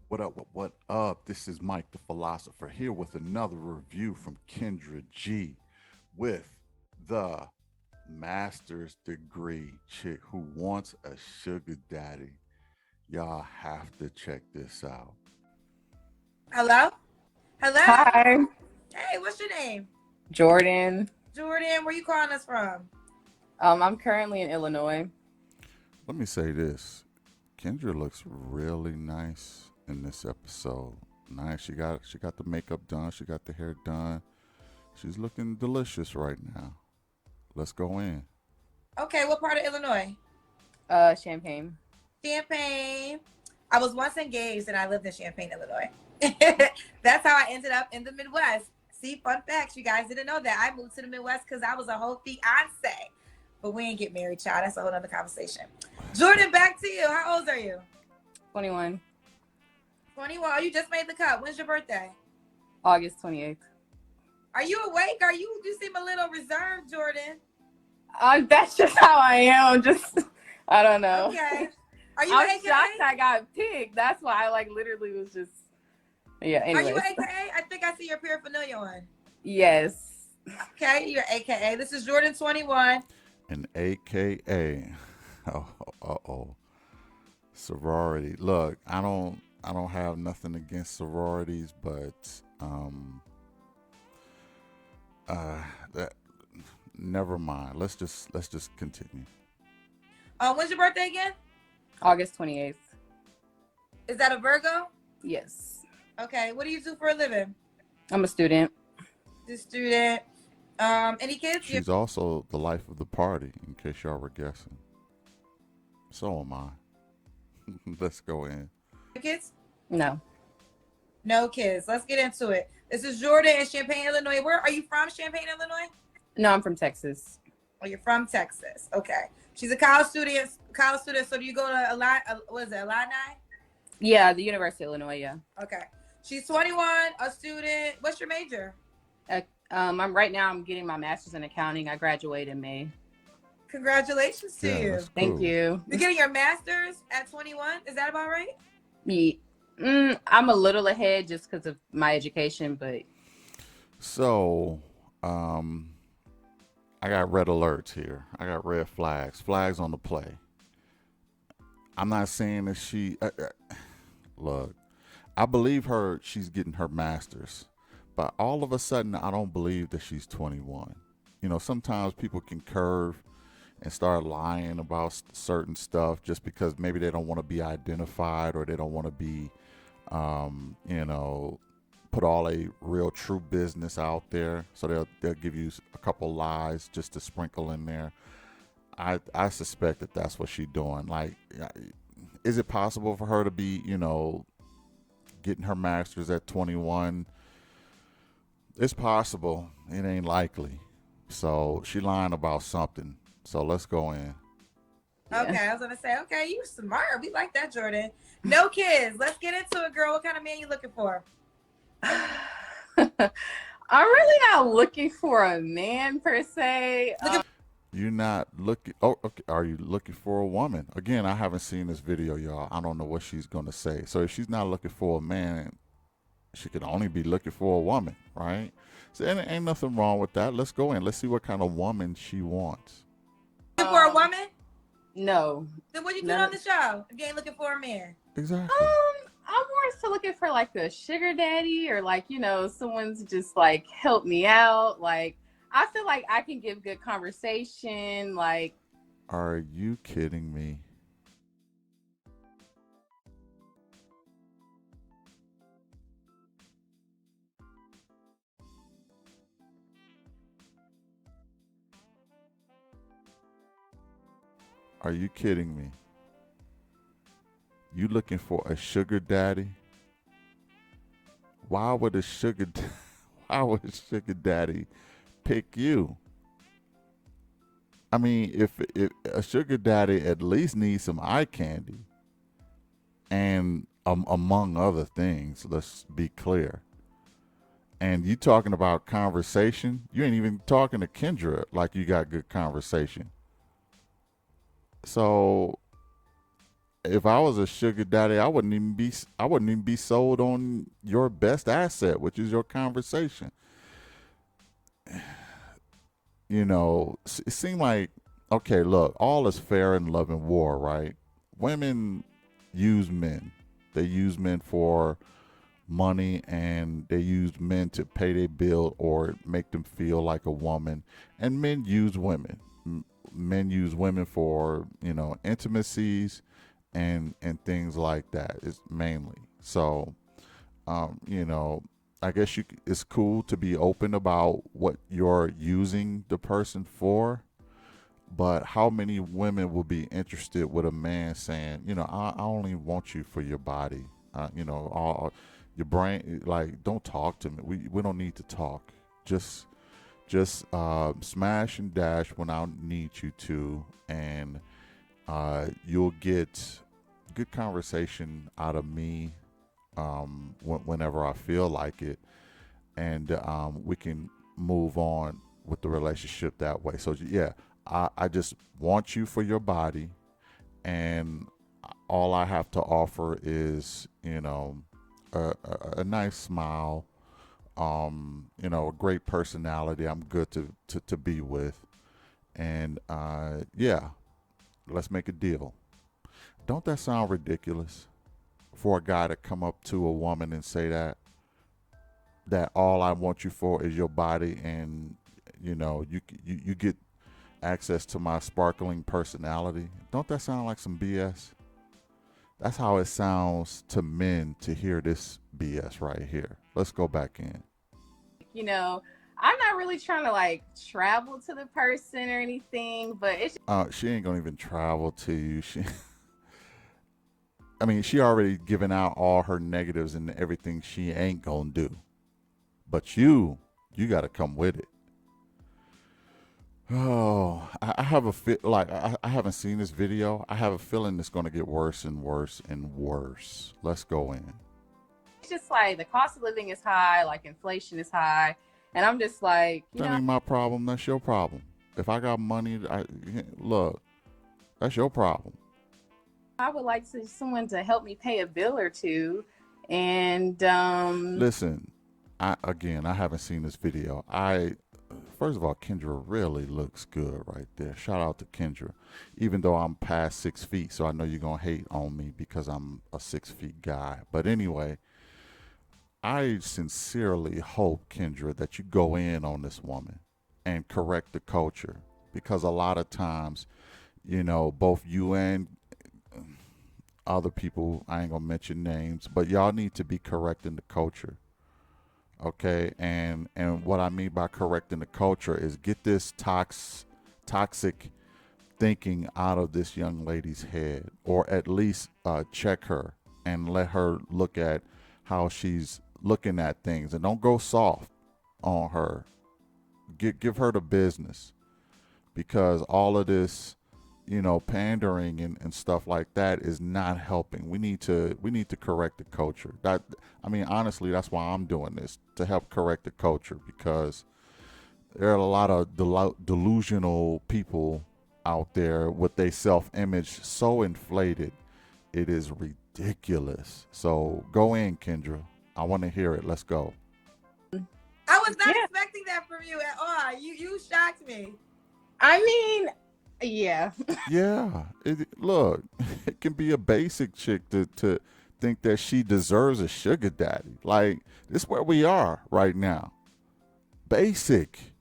What up? What up? This is Mike the Philosopher here with another review from Kendra G with the master's degree chick who wants a sugar daddy. Y'all have to check this out. Hello? Hello? Hi, Hey, what's your name? Jordan. Jordan, where you calling us from? I'm currently in Illinois. Let me say this. Kendra looks really nice in this episode. Nice. She got the makeup done. She got the hair done. She's looking delicious right now. Let's go in. Okay, what part of Illinois? Champaign. Champaign. I was once engaged and I lived in Champaign, Illinois. That's how I ended up in the Midwest. See, fun facts. You guys didn't know that. I moved to the Midwest because I was a whole fiance. But we ain't get married, child. That's a whole other conversation. Jordan, back to you. How old are you? 21, 21. You just made the cut. When's your birthday? August 28th. Are you awake? You seem a little reserved, Jordan. That's just how I am. I don't know. Okay. Are you I'm an AKA? shocked I got picked. That's why I literally was just, yeah, Are you anyways. an AKA? I think I see your paraphernalia on. Yes. Okay, you're AKA. This is Jordan 21. An AKA. Oh, uh-oh. Sorority. Look, I don't have nothing against sororities, but that never mind. Let's just continue. When's your birthday again? August 28th. Is that a Virgo? Yes. Okay. What do you do for a living? I'm a student. The student. Any kids? She's also the life of the party, in case y'all were guessing. So am I. Let's go in. Your kids? No. No kids. Let's get into it. This is Jordan in Champaign, Illinois. Where are you from? Champaign, Illinois? No, I'm from Texas. Oh, you're from Texas. Okay. She's a college student. College student. So do you go to what is it, Illini? Yeah, the University of Illinois, yeah. Okay. She's 21, a student. What's your major? I'm getting my master's in accounting. I graduate in May. Congratulations to Yeah, you. that's Thank cool. you. You're getting your master's at 21. Is that about right? I'm a little ahead just because of my education, but So, I got red alerts here. I got red flags. Flags on the play. I'm not saying that she. Look, I believe her. She's getting her master's, but all of a sudden, I don't believe that she's 21. You know, sometimes people can curve and start lying about certain stuff just because maybe they don't want to be identified or they don't want to be, you know, put all a real true business out there. So they'll give you a couple lies just to sprinkle in there. I suspect that that's what she's doing. Like, is it possible for her to be, you know, getting her master's at 21? It's possible. It ain't likely. So she lying about something. So let's go in. yeah. Okay, I was gonna say, okay, you smart. We like that, Jordan. No kids. Let's get into it, girl. What kind of man you looking for? I'm really not looking for a man per se. You're not looking. Oh, okay. Are you looking for a woman? Again, I haven't seen this video, y'all. I don't know what she's gonna say. So if she's not looking for a man, she could only be looking for a woman, right? So ain't nothing wrong with that. Let's go in. Let's see what kind of woman she wants. Looking for a woman? No. Then what you doing None on of- the show if you ain't looking for a man? Exactly. I'm more so looking for like a sugar daddy or like, someone's just like help me out. Like I feel like I can give good conversation. Like Are you kidding me? Are you kidding me? You looking for a sugar daddy? Why would a sugar why would a sugar daddy pick you? I mean, if a sugar daddy at least needs some eye candy and among other things, let's be clear. And you talking about conversation, you ain't even talking to Kendra like you got good conversation. So if I was a sugar daddy, I wouldn't even be sold on your best asset, which is your conversation. You know, it seemed like, okay, look, all is fair in love and war, right? Women use men. They use men for money, and they use men to pay their bill or make them feel like a woman. And men use women. Men use women for, intimacies and things like that. Is mainly so. You know, I guess it's cool to be open about what you're using the person for, but how many women will be interested with a man saying, I only want you for your body, all your brain, like, don't talk to me. We don't need to talk. Just smash and dash when I need you to, and you'll get good conversation out of me whenever I feel like it, and we can move on with the relationship that way. So yeah, I just want you for your body, and all I have to offer is, a nice smile, a great personality. I'm good to be with, and yeah, let's make a deal. Don't that sound ridiculous for a guy to come up to a woman and say that all I want you for is your body, and you get access to my sparkling personality? Don't that sound like some BS? That's how it sounds to men to hear this BS right here. Let's go back in. I'm not really trying to like travel to the person or anything, but it's She ain't gonna even travel to you. I mean, she already given out all her negatives and everything she ain't gonna do. But you got to come with it. Oh, I have a fit. Like, I haven't seen this video. I have a feeling it's gonna get worse and worse and worse. Let's go in. just like the cost of living is high, like inflation is high, and I'm just like, That ain't my problem. That's your problem. If I got money, look. That's your problem. I would like someone to help me pay a bill or two, and Listen, I haven't seen this video. First of all, Kendra really looks good right there. Shout out to Kendra. Even though I'm past 6 feet, so I know you're gonna hate on me because I'm a 6 feet guy. But anyway, I sincerely hope, Kendra, that you go in on this woman and correct the culture, because a lot of times, both you and other people, I ain't gonna mention names, but y'all need to be correcting the culture. Okay, and what I mean by correcting the culture is get this toxic thinking out of this young lady's head, or at least check her and let her look at how she's looking at things, and don't go soft on her. Give her the business, because all of this, pandering and stuff like that is not helping. We need to correct the culture. Honestly, that's why I'm doing this, to help correct the culture, because there are a lot of delusional people out there with their self-image so inflated. It is ridiculous. So go in, Kendra. I want to hear it. Let's go. I was not expecting that from you at all. You shocked me. I mean, yeah. Yeah. Look, it can be a basic chick to think that she deserves a sugar daddy. Like, this is where we are right now. Basic.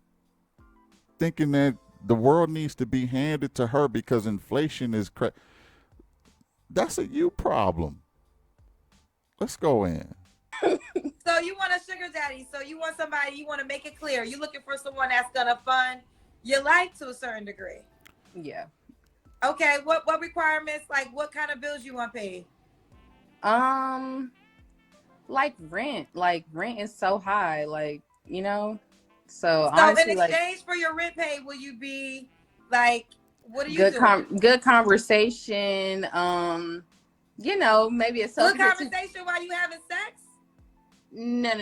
Thinking that the world needs to be handed to her because inflation is that's a you problem. Let's go in. So you want a sugar daddy. So you want somebody, you want to make it clear. You're looking for someone that's going to fund your life to a certain degree. Yeah. Okay, what requirements, like what kind of bills you want paid? Like rent. Like rent is so high, like, So So honestly, in exchange for your rent pay, will you be like, what are you doing? Good conversation. Maybe a good conversation while you having sex? No. So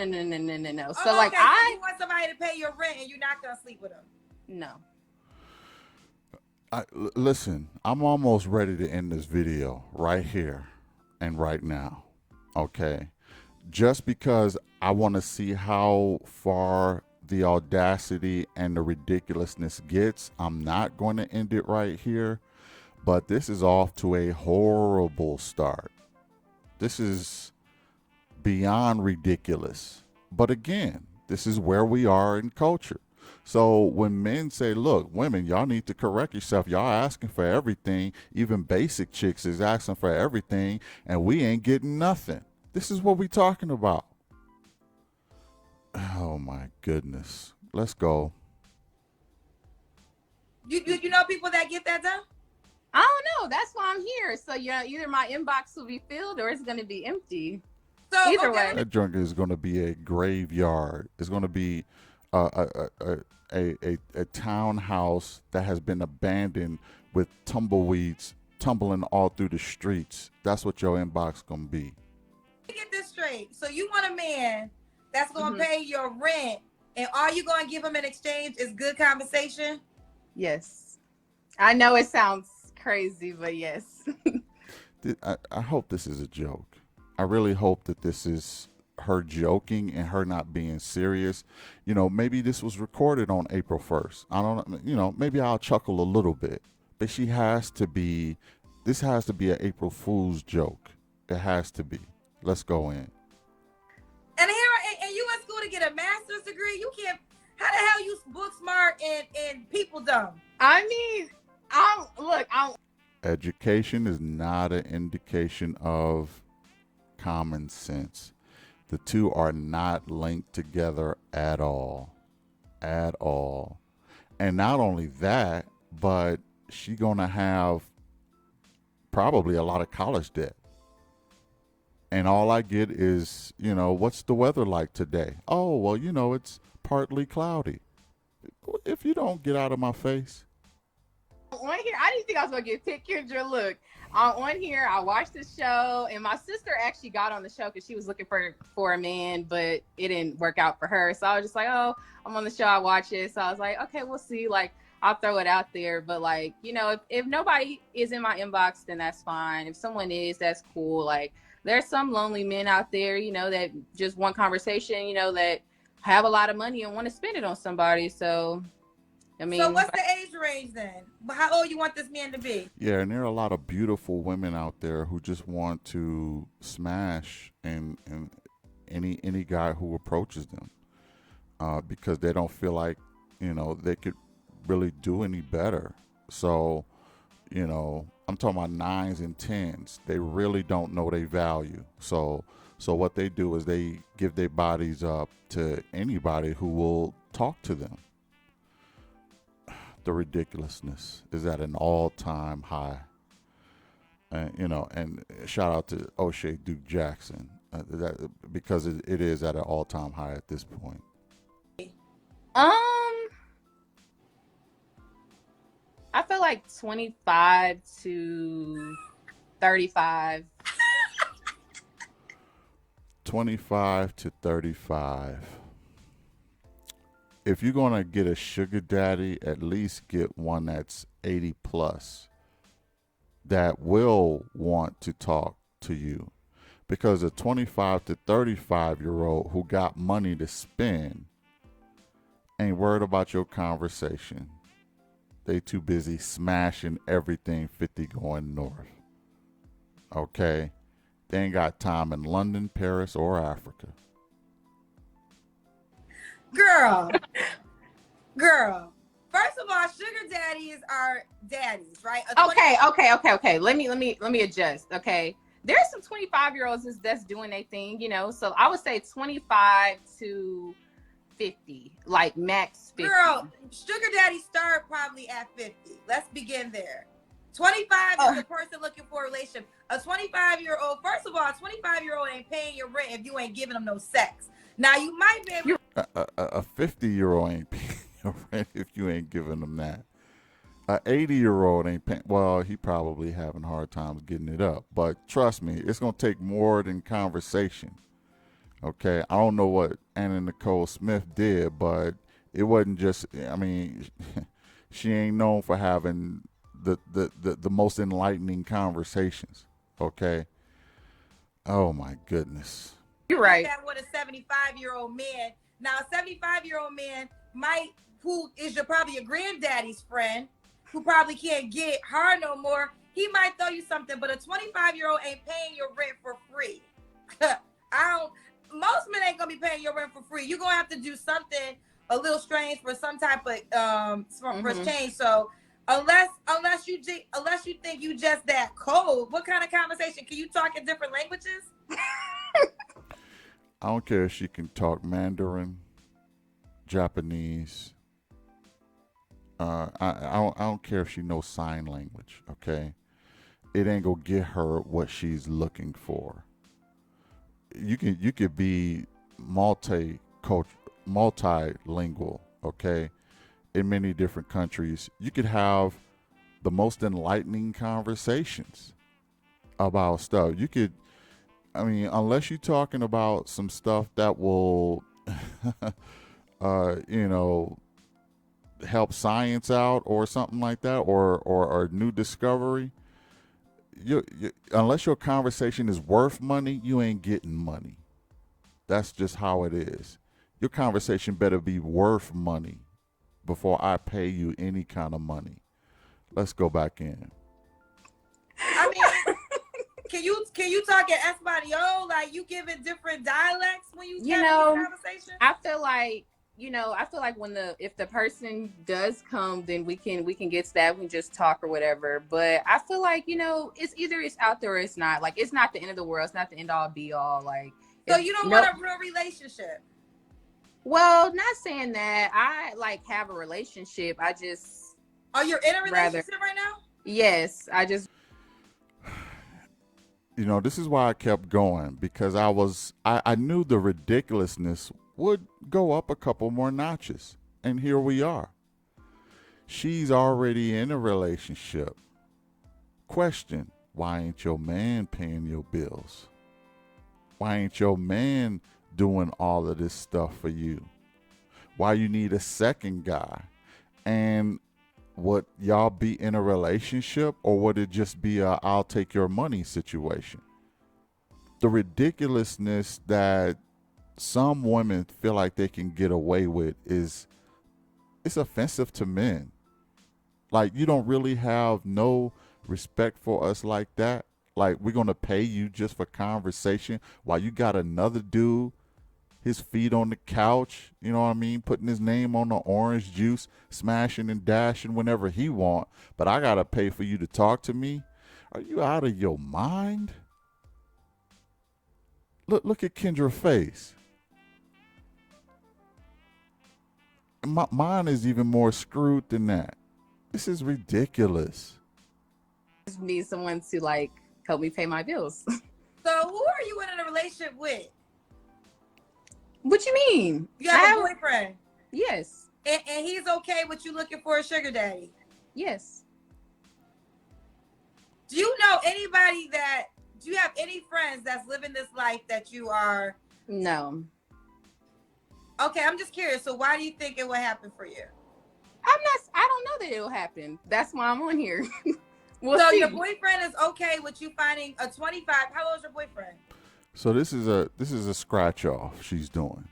like, okay, so you want somebody to pay your rent and you're not gonna sleep with them? No. Listen, I'm almost ready to end this video right here and right now. Okay. Just because I want to see how far the audacity and the ridiculousness gets, I'm not going to end it right here. But this is off to a horrible start. This is beyond ridiculous. But again, this is where we are in culture. So when men say, look, women, y'all need to correct yourself. Y'all asking for everything. Even basic chicks is asking for everything, and we ain't getting nothing. This is what we talking about. Oh my goodness. Let's go. You know people that get that done? I don't know. That's why I'm here. So yeah, either my inbox will be filled or it's going to be empty. So Either way. That junk is going to be a graveyard. It's going to be a townhouse that has been abandoned with tumbleweeds tumbling all through the streets. That's what your inbox going to be. Get this straight. So you want a man that's going to pay your rent, and all you going to give him in exchange is good conversation? Yes. I know it sounds crazy, but yes. I hope this is a joke. I really hope that this is her joking and her not being serious. You know, maybe this was recorded on April 1st. I don't know. You know, maybe I'll chuckle a little bit. But this has to be an April Fool's joke. It has to be. Let's go in. And you in school to get a master's degree? You can't. How the hell you book smart and people dumb? I mean, Education is not an indication of common sense. The two are not linked together at all. At all. And not only that, but she gonna have probably a lot of college debt. And all I get is, you know, what's the weather like today? Oh, well, you know, it's partly cloudy. If you don't get out of my face. on here, I didn't think I was gonna get pick Kendra. Look, on here, I watched the show, and my sister actually got on the show because she was looking for a man, but it didn't work out for her. So I was just like, oh, I'm on the show, I watch it. So I was like, okay, we'll see. Like, I'll throw it out there. But like, you know, if nobody is in my inbox, then that's fine. If someone is, that's cool. Like, there's some lonely men out there, you know, that just want conversation, you know, that have a lot of money and want to spend it on somebody. So, I mean, so what's the age range then? How old you want this man to be? Yeah, and there are a lot of beautiful women out there who just want to smash and any guy who approaches them because they don't feel like, you know, they could really do any better. So, you know, I'm talking about 9s and 10s. They really don't know their value. So what they do is they give their bodies up to anybody who will talk to them. The ridiculousness is at an all-time high. You know, and shout out to O'Shea Duke Jackson because it is at an all-time high at this point. I feel like 25 to 35. 25 to 35. If you're going to get a sugar daddy, at least get one that's 80 plus that will want to talk to you. Because a 25 to 35-year-old who got money to spend ain't worried about your conversation. They too busy smashing everything 50 going north. Okay? They ain't got time in London, Paris, or Africa. Girl. First of all, sugar daddies are daddies, right? Okay. Let me adjust. Okay. There's some 25-year-olds that's doing their thing, you know. So I would say 25 to 50, like max 50. Girl, sugar daddy start probably at 50. Let's begin there. 25 is the person looking for a relationship. A 25-year-old, first of all, a 25-year-old ain't paying your rent if you ain't giving them no sex. Now you might be able a 50-year-old ain't paying your rent if you ain't giving them that. A 80-year-old ain't paying. Well, he probably having hard times getting it up. But trust me, it's gonna take more than conversation. Okay, I don't know what Anna Nicole Smith did, but it wasn't just. I mean, she ain't known for having the most enlightening conversations. Okay. Oh my goodness. You're right. That with a 75-year-old man. Now, a 75-year-old man who is probably your granddaddy's friend, who probably can't get hard no more. He might throw you something, but a 25-year-old ain't paying your rent for free. Most men ain't gonna be paying your rent for free. You're gonna have to do something a little strange for some type of for change. So unless you think you just that cold, what kind of conversation? Can you talk in different languages? I don't care if she can talk Mandarin, Japanese. I don't care if she knows sign language. Okay, it ain't gonna get her what she's looking for. You could be multilingual, okay, in many different countries. You could have the most enlightening conversations about stuff. You could, I mean, unless you're talking about some stuff that will, help science out or something like that, or new discovery. Unless your conversation is worth money, you ain't getting money. That's just how it is. Your conversation better be worth money before I pay you any kind of money. Let's go back in. I mean, can you talk in Espanol? Like, you giving different dialects when you have this conversation? I feel like if the person does come, then we can get to that. We can just talk or whatever. But I feel like, it's out there or it's not. Like, it's not the end of the world. It's not the end all be all. Like, so you don't want a real relationship? Well, not saying that. I have a relationship. I just. Oh, you're in a relationship right now? Yes, I just. This is why I kept going, because I knew the ridiculousness would go up a couple more notches. And here we are. She's already in a relationship. Question, why ain't your man paying your bills? Why ain't your man doing all of this stuff for you? Why you need a second guy? And would y'all be in a relationship, or would it just be a I'll take your money situation? The ridiculousness that some women feel like they can get away with it's offensive to men. Like, you don't really have no respect for us like that. Like, we're going to pay you just for conversation while you got another dude, his feet on the couch, you know what I mean, putting his name on the orange juice, smashing and dashing whenever he want, but I got to pay for you to talk to me? Are you out of your mind? Look at Kendra's face. Mine is even more screwed than that. This is ridiculous. I just need someone to help me pay my bills. So who are you in a relationship with? What you mean? You have a boyfriend? Yes. And he's okay with you looking for a sugar daddy? Yes. Do you have any friends that's living this life that you are? No. Okay, I'm just curious. So why do you think it will happen for you? I don't know that it'll happen. That's why I'm on here. We'll so see. Your boyfriend is okay with you finding a 25. How old is your boyfriend? So this is a scratch off she's doing.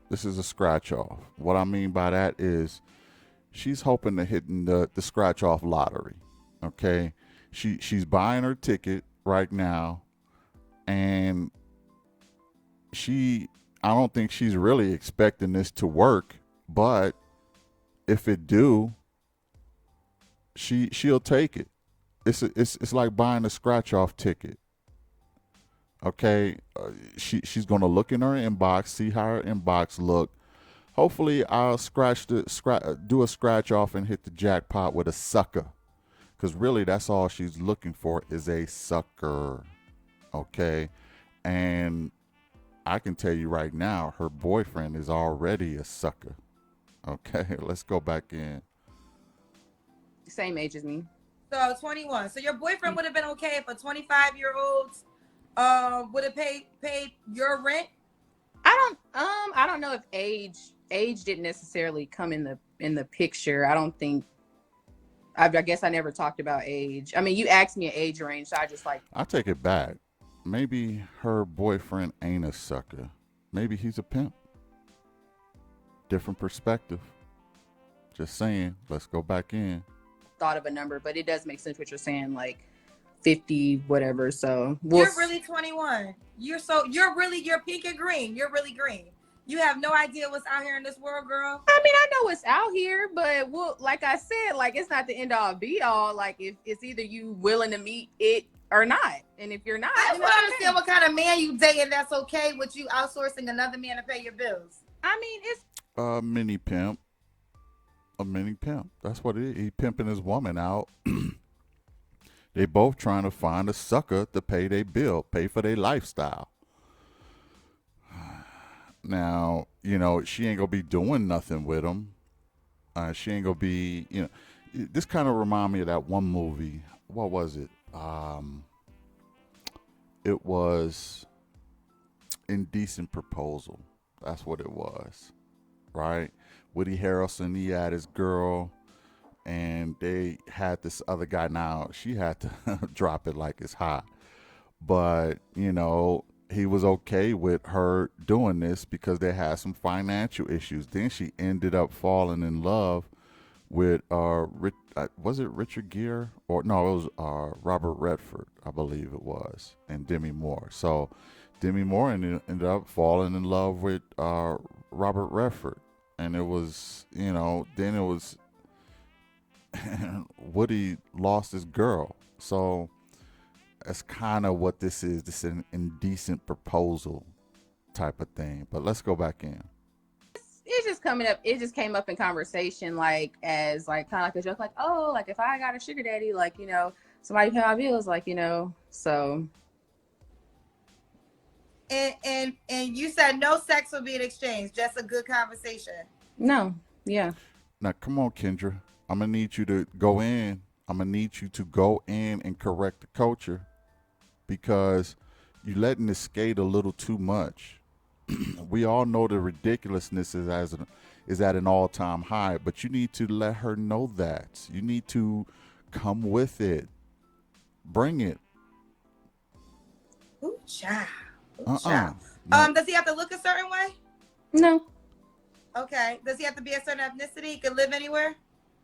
This is a scratch off. What I mean by that is she's hoping to hit the scratch off lottery. Okay? She's buying her ticket right now, and I don't think she's really expecting this to work, but if it do, she'll take it. It's like buying a scratch off ticket. Okay, she's gonna look in her inbox, see how her inbox look. Hopefully, I'll do a scratch off and hit the jackpot with a sucker, because really that's all she's looking for is a sucker. Okay, and I can tell you right now, her boyfriend is already a sucker. Okay, let's go back in. Same age as me. So 21. So your boyfriend would have been okay if a 25-year-old would have paid your rent? I don't know if age didn't necessarily come in the picture. I don't think I guess I never talked about age. I mean, you asked me an age range, so I just like. I take it back. Maybe her boyfriend ain't a sucker. Maybe he's a pimp. Different perspective. Just saying. Let's go back in. Thought of a number, but it does make sense what you're saying, like 50, whatever. So you're really 21. You're pink and green. You're really green. You have no idea what's out here in this world, girl. I mean, I know what's out here, but like I said, like it's not the end all be all. Like if it's either you willing to meet it or not, and if you're not, I don't understand what kind of man you dating that's okay with you outsourcing another man to pay your bills. I mean, it's a mini pimp. A mini pimp. That's what it is. He pimping his woman out. They both trying to find a sucker to pay their bill, pay for their lifestyle. Now, you know, she ain't gonna be doing nothing with him. She ain't gonna be, you know. This kind of remind me of that one movie. What was it? It was Indecent Proposal. That's what it was, right? Woody Harrelson, he had his girl, and they had this other guy. Now, she had to drop it like it's hot. But, you know, he was okay with her doing this because they had some financial issues. Then she ended up falling in love with, was it Richard Gere? Or no, it was Robert Redford, I believe it was, and Demi Moore. So Demi Moore ended up falling in love with Robert Redford. And it was, you know, then it was Woody lost his girl. So that's kind of what this is. This is an indecent proposal type of thing. But let's go back in. It's just coming up. It just came up in conversation, like as like kind of like a joke, like, oh, like if I got a sugar daddy, like, you know, somebody pay my bills, like, you know, so. And you said no sex will be in exchange, just a good conversation. No, yeah. Now, come on, Kendra. I'm going to need you to go in. I'm going to need you to go in and correct the culture because you're letting it skate a little too much. We all know the ridiculousness is at an all-time high, but you need to let her know that. You need to come with it. Bring it. Ooh, child. No. Does he have to look a certain way? No. Okay. Does he have to be a certain ethnicity? He can live anywhere?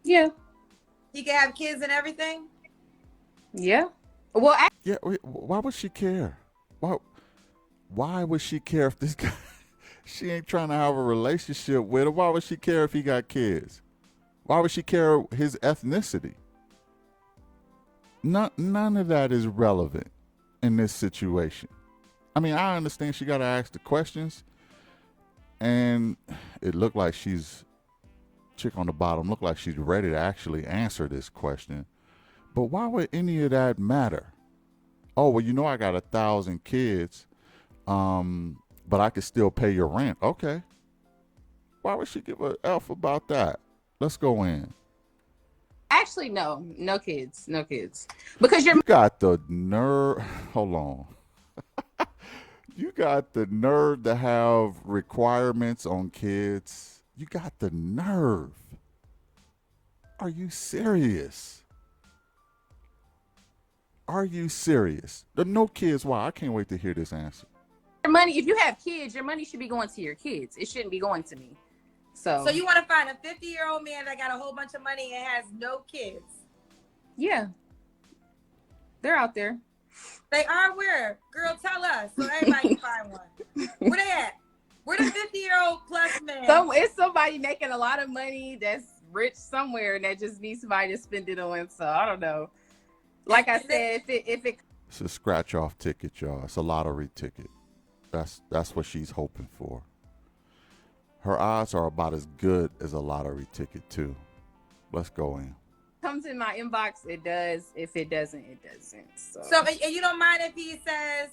Yeah. He can have kids and everything? Yeah. Well, yeah. Why would she care? Why would she care if this guy? She ain't trying to have a relationship with him. Why would she care if he got kids? Why would she care his ethnicity? None of that is relevant in this situation. I mean, I understand she got to ask the questions, and it looked like chick on the bottom looked like she's ready to actually answer this question. But why would any of that matter? Oh, well, you know, I got 1,000 kids, but I could still pay your rent. Okay. Why would she give a F about that? Let's go in. Actually, no kids, because you got the nerve. Hold on. You got the nerve to have requirements on kids. You got the nerve. Are you serious? Are you serious? No kids. Why? I can't wait to hear this answer. Your money, if you have kids, your money should be going to your kids. It shouldn't be going to me. So you want to find a 50-year-old man that got a whole bunch of money and has no kids? Yeah. They're out there. They are where? Girl, tell us so everybody can find one. Where they at? Where the 50-year-old plus man? It's somebody making a lot of money that's rich somewhere that just needs somebody to spend it on. So I don't know. Like I said, if it it's a scratch off ticket, y'all. It's a lottery ticket. That's what she's hoping for. Her odds are about as good as a lottery ticket too. Let's go in. Comes in my inbox, it does. If it doesn't, it doesn't. So and you don't mind if he says,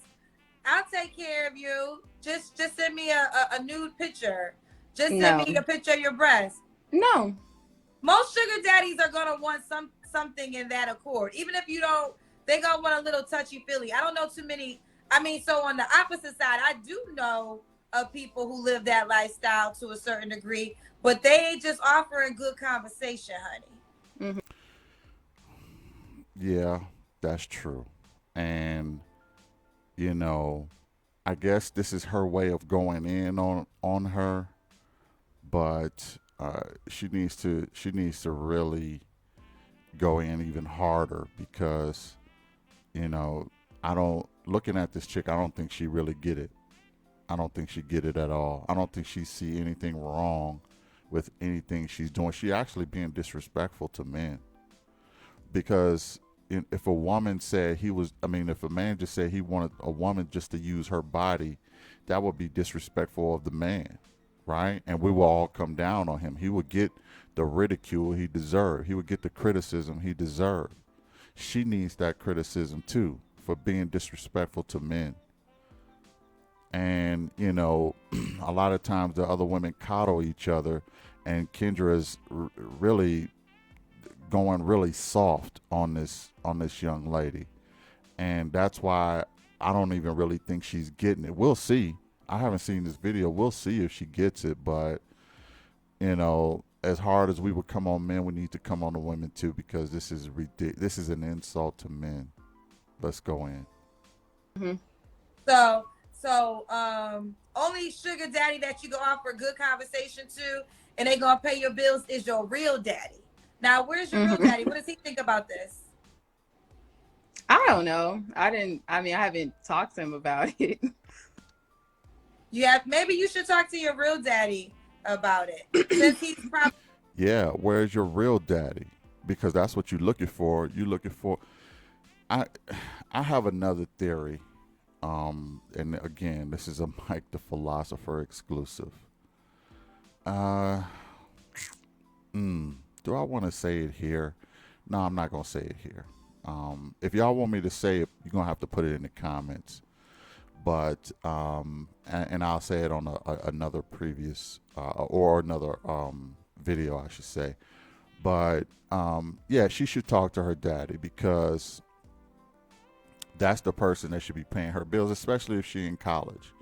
I'll take care of you. Just send me a nude picture. Just send me a picture of your breast. No. Most sugar daddies are gonna want something in that accord. Even if you don't, they gonna want a little touchy-feely. I don't know too many. I mean, so on the opposite side, I do know of people who live that lifestyle to a certain degree, but they just offering good conversation, honey. Mm-hmm. Yeah, that's true. And you know, I guess this is her way of going in on her, but she needs to really go in even harder because you know I don't looking at this chick. I don't think she really get it. I don't think she get it at all. I don't think she see anything wrong with anything she's doing. She actually being disrespectful to men because if a woman said he was, I mean, if a man just said he wanted a woman just to use her body, that would be disrespectful of the man, right? And we will all come down on him. He would get the ridicule he deserved. He would get the criticism he deserved. She needs that criticism too for being disrespectful to men. And a lot of times the other women coddle each other, and Kendra is really going really soft on this young lady, and that's why I don't even really think she's getting it. We'll see. I haven't seen this video. We'll see if she gets it, but as hard as we would come on men, we need to come on the women too because this is ridiculous. This is an insult to men. Let's go in. Mm-hmm. So only sugar daddy that you go offer a good conversation to and they gonna pay your bills is your real daddy. Now, where's your real daddy? What does he think about this? I don't know. I haven't talked to him about it. Maybe you should talk to your real daddy about it. Since he's probably Yeah, where's your real daddy? Because that's what you're looking for. You're looking for. I have another theory. And again, this is a Mike the Philosopher exclusive. Do I want to say it here? No, I'm not gonna say it here. If y'all want me to say it, you're gonna have to put it in the comments. But and I'll say it on another previous or another video, I should say. But yeah, she should talk to her daddy because that's the person that should be paying her bills, especially if she's in college.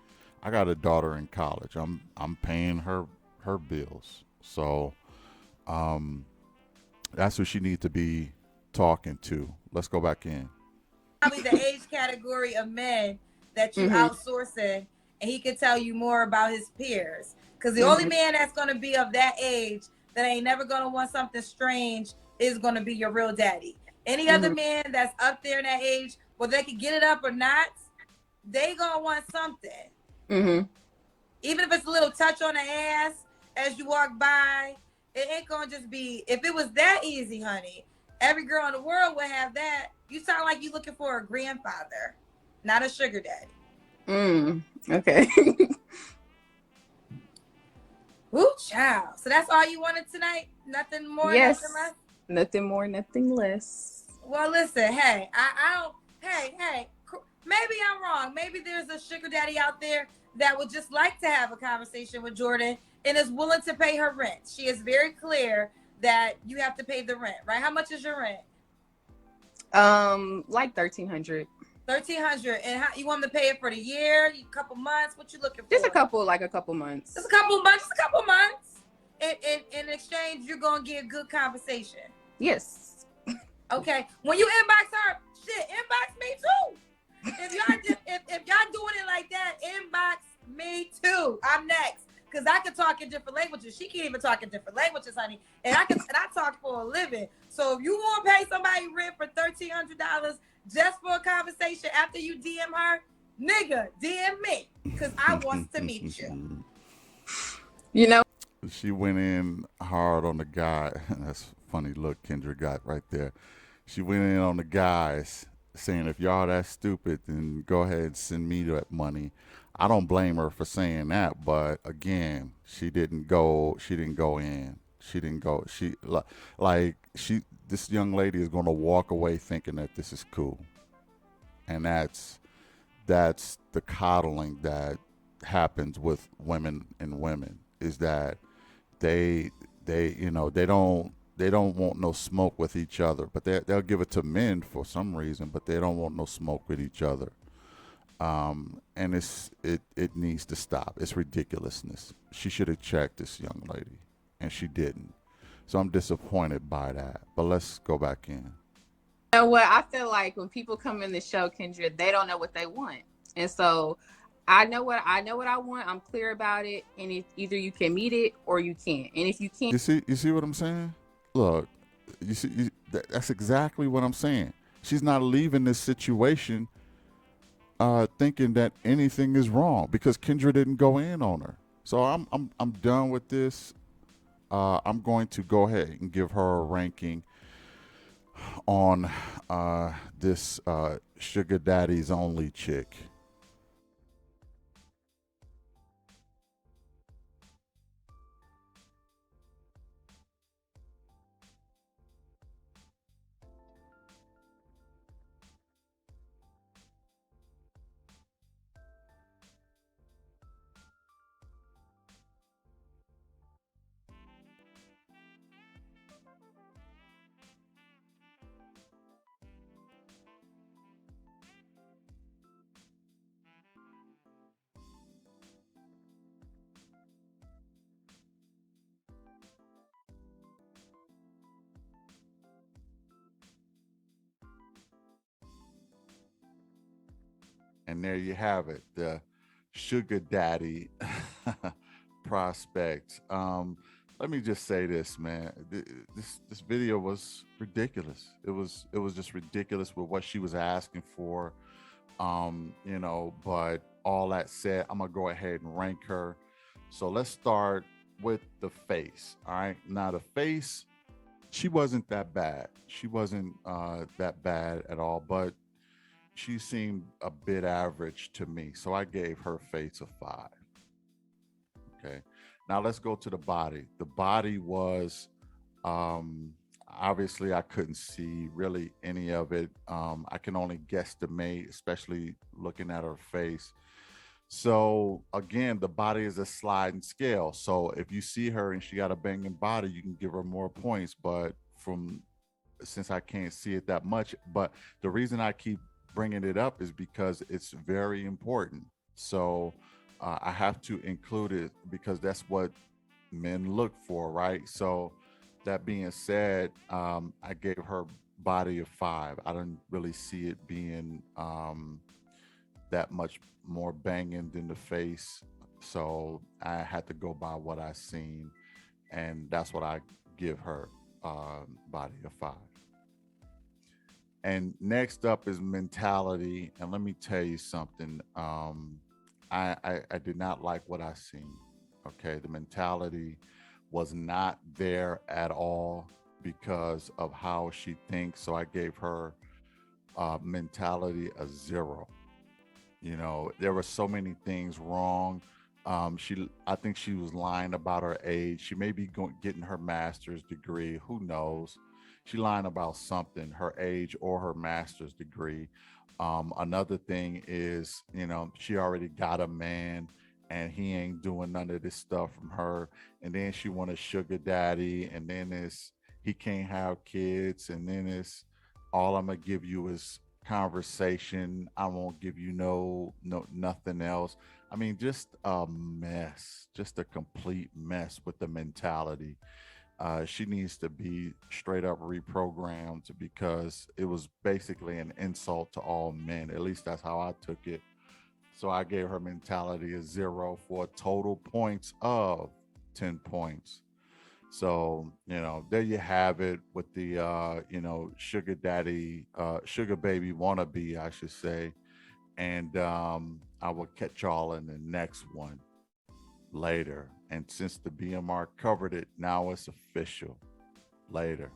I got a daughter in college. I'm paying her bills, so that's who she needs to be talking to. Let's go back in. probably the age category of men that you outsourcing, and he can tell you more about his peers. Because the only man that's going to be of that age that ain't never going to want something strange is going to be your real daddy. Any other man that's up there in that age, whether they can get it up or not, they going to want something. Even if it's a little touch on the ass as you walk by, it ain't going to just be, if it was that easy, honey, every girl in the world would have that. You sound like you looking for a grandfather, not a sugar daddy. Okay. Woo, child. So that's all you wanted tonight? Nothing more, Yes. nothing less? Nothing more, nothing less. Well, listen, hey, I don't, hey, maybe I'm wrong. Maybe there's a sugar daddy out there that would just like to have a conversation with Jordan and is willing to pay her rent. She is very clear that you have to pay the rent, right? How much is your rent? Like $1,300. $1,300. And how you want them to pay it for the year, a couple months? What you looking for? Just a couple months. Just a couple months. Just a couple months. In exchange, you're gonna get good conversation. Yes. Okay. When you inbox her, shit, inbox me too. If y'all doing it like that, inbox me too. I'm next. Cause I can talk in different languages. She can't even talk in different languages, honey. And I talk for a living. So if you want to pay somebody rent for $1,300 just for a conversation after you DM her, nigga, DM me. Cause I want to meet you. You know. She went in hard on the guy. That's a funny look Kendra got right there. She went in on the guys saying, if y'all that stupid, then go ahead and send me that money. I don't blame her for saying that, but again, she didn't go in. This young lady is going to walk away thinking that this is cool. And that's the coddling that happens with women and women, is that they don't want no smoke with each other, but they'll give it to men for some reason, but they don't want no smoke with each other. And it needs to stop. It's ridiculousness. She should have checked this young lady, and she didn't. So I'm disappointed by that. But let's go back in. know what? I feel like when people come in the show, Kendra, they don't know what they want. And so I know what I want. I'm clear about it. And either you can meet it or you can't. And if you can't, You see what I'm saying? Look, that's exactly what I'm saying. She's not leaving this situation thinking that anything is wrong because Kendra didn't go in on her. So I'm done with this. I'm going to go ahead and give her a ranking on this sugar daddy's only chick. And there you have it, the sugar daddy prospect. Let me just say this, man. This video was ridiculous. It was just ridiculous with what she was asking for. But all that said, I'm gonna go ahead and rank her. So let's start with the face. All right. Now the face, she wasn't that bad. She wasn't that bad at all, but she seemed a bit average to me. So I gave her face a 5. Okay. Now let's go to the body. The body was obviously I couldn't see really any of it. I can only guesstimate, especially looking at her face. So again, the body is a sliding scale. So if you see her and she got a banging body, you can give her more points. But from since I can't see it that much, but the reason I keep bringing it up is because it's very important. So I have to include it because that's what men look for, right? So that being said, I gave her body a 5. I didn't really see it being that much more banging than the face. So I had to go by what I seen, and that's what I give her body a 5. And next up is mentality. And let me tell you something. I did not like what I seen. Okay, the mentality was not there at all because of how she thinks. So I gave her mentality a 0. There were so many things wrong. I think she was lying about her age. She may be getting her master's degree. Who knows? She lying about something, her age or her master's degree. Another thing is, she already got a man, and he ain't doing none of this stuff from her. And then she want a sugar daddy, and then it's he can't have kids, and then it's all I'm gonna give you is conversation. I won't give you no nothing else. I mean, just a mess, just a complete mess with the mentality. She needs to be straight up reprogrammed because it was basically an insult to all men. At least that's how I took it. So I gave her mentality a 0 for total points of 10 points. So, there you have it with the, sugar daddy, sugar baby wannabe, I should say. And I will catch y'all in the next one later. And since the BMR covered it, now it's official. Later.